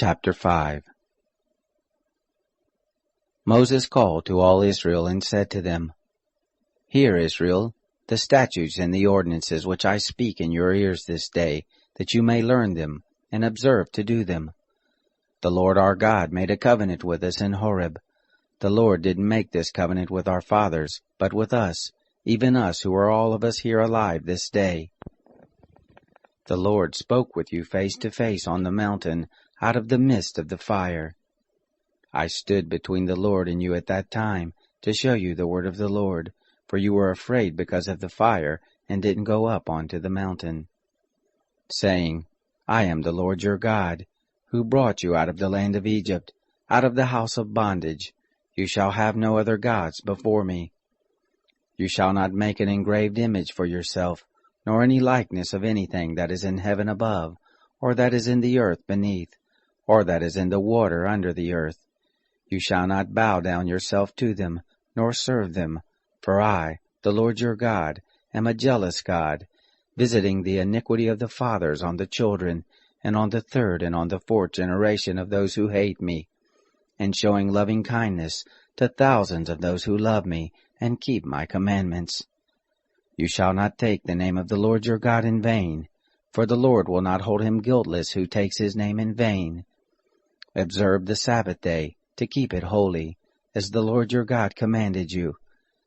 Chapter 5. Moses called to all Israel and said to them, Hear, Israel, the statutes and the ordinances which I speak in your ears this day, that you may learn them, and observe to do them. The Lord our God made a covenant with us in Horeb. The Lord didn't make this covenant with our fathers, but with us, even us who are all of us here alive this day. The Lord spoke with you face to face on the mountain, out of the midst of the fire. I stood between the Lord and you at that time, to show you the word of the Lord, for you were afraid because of the fire, and didn't go up onto the mountain. Saying, I am the Lord your God, who brought you out of the land of Egypt, out of the house of bondage. You shall have no other gods before me. You shall not make an engraved image for yourself, nor any likeness of anything that is in heaven above, or that is in the earth beneath, or that is in the water under the earth. You shall not bow down yourself to them, nor serve them, for I, the Lord your God, am a jealous God, visiting the iniquity of the fathers on the children, and on the third and on the fourth generation of those who hate me, and showing loving kindness to thousands of those who love me and keep my commandments. You shall not take the name of the Lord your God in vain, for the Lord will not hold him guiltless who takes his name in vain. Observe the Sabbath day, to keep it holy, as the Lord your God commanded you.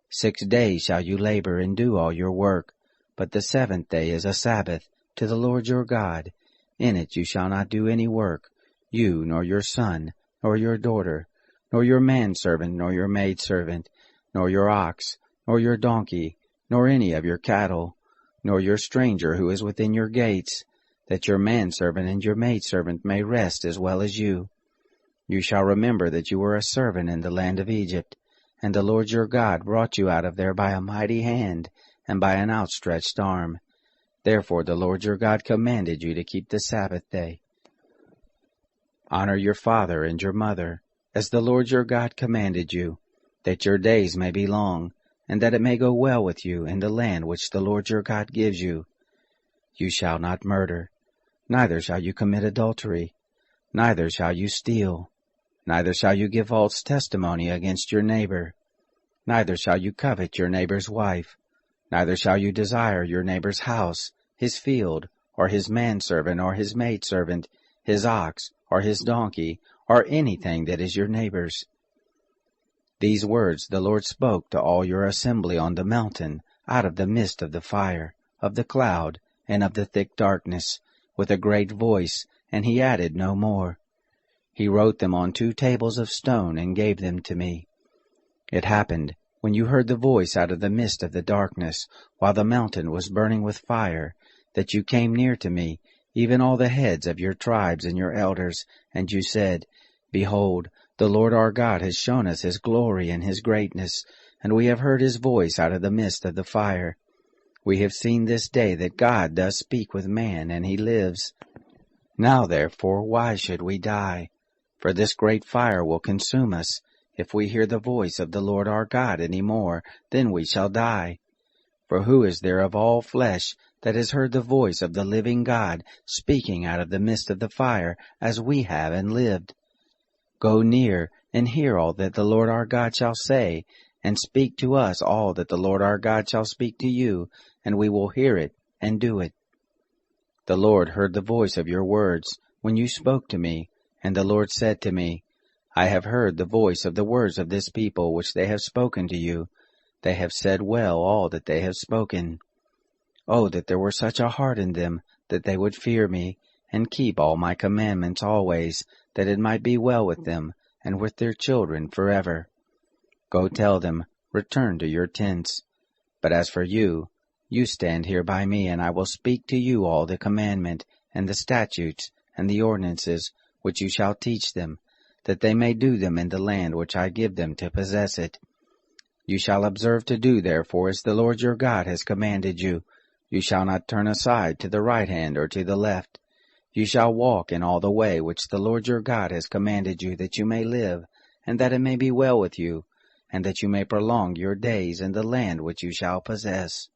6 days shall you labor and do all your work, but the 7th day is a Sabbath to the Lord your God. In it you shall not do any work, you, nor your son, nor your daughter, nor your manservant, nor your maidservant, nor your ox, nor your donkey, nor any of your cattle, nor your stranger who is within your gates, that your manservant and your maidservant may rest as well as you. You shall remember that you were a servant in the land of Egypt, and the Lord your God brought you out of there by a mighty hand, and by an outstretched arm. Therefore the Lord your God commanded you to keep the Sabbath day. Honor your father and your mother, as the Lord your God commanded you, that your days may be long, and that it may go well with you in the land which the Lord your God gives you. You shall not murder, neither shall you commit adultery, neither shall you steal, neither shall you give false testimony against your neighbor, neither shall you covet your neighbor's wife, neither shall you desire your neighbor's house, his field, or his manservant, or his maidservant, his ox, or his donkey, or anything that is your neighbor's. These words the Lord spoke to all your assembly on the mountain, out of the midst of the fire, of the cloud, and of the thick darkness, with a great voice, and he added no more. He wrote them on 2 tables of stone and gave them to me. It happened, when you heard the voice out of the midst of the darkness, while the mountain was burning with fire, that you came near to me, even all the heads of your tribes and your elders, and you said, Behold, the Lord our God has shown us his glory and his greatness, and we have heard his voice out of the midst of the fire. We have seen this day that God does speak with man, and he lives. Now therefore, why should we die? For this great fire will consume us. If we hear the voice of the Lord our God any more, then we shall die. For who is there of all flesh that has heard the voice of the living God speaking out of the midst of the fire, as we have and lived? Go near and hear all that the Lord our God shall say, and speak to us all that the Lord our God shall speak to you, and we will hear it and do it. The Lord heard the voice of your words when you spoke to me, and the Lord said to me, I have heard the voice of the words of this people which they have spoken to you. They have said well all that they have spoken. Oh, that there were such a heart in them, that they would fear me, and keep all my commandments always, that it might be well with them, and with their children forever. Go tell them, return to your tents. But as for you, you stand here by me, and I will speak to you all the commandment, and the statutes, and the ordinances, which you shall teach them, that they may do them in the land which I give them to possess it. You shall observe to do therefore as the Lord your God has commanded you. You shall not turn aside to the right hand or to the left. You shall walk in all the way which the Lord your God has commanded you, that you may live, and that it may be well with you, and that you may prolong your days in the land which you shall possess.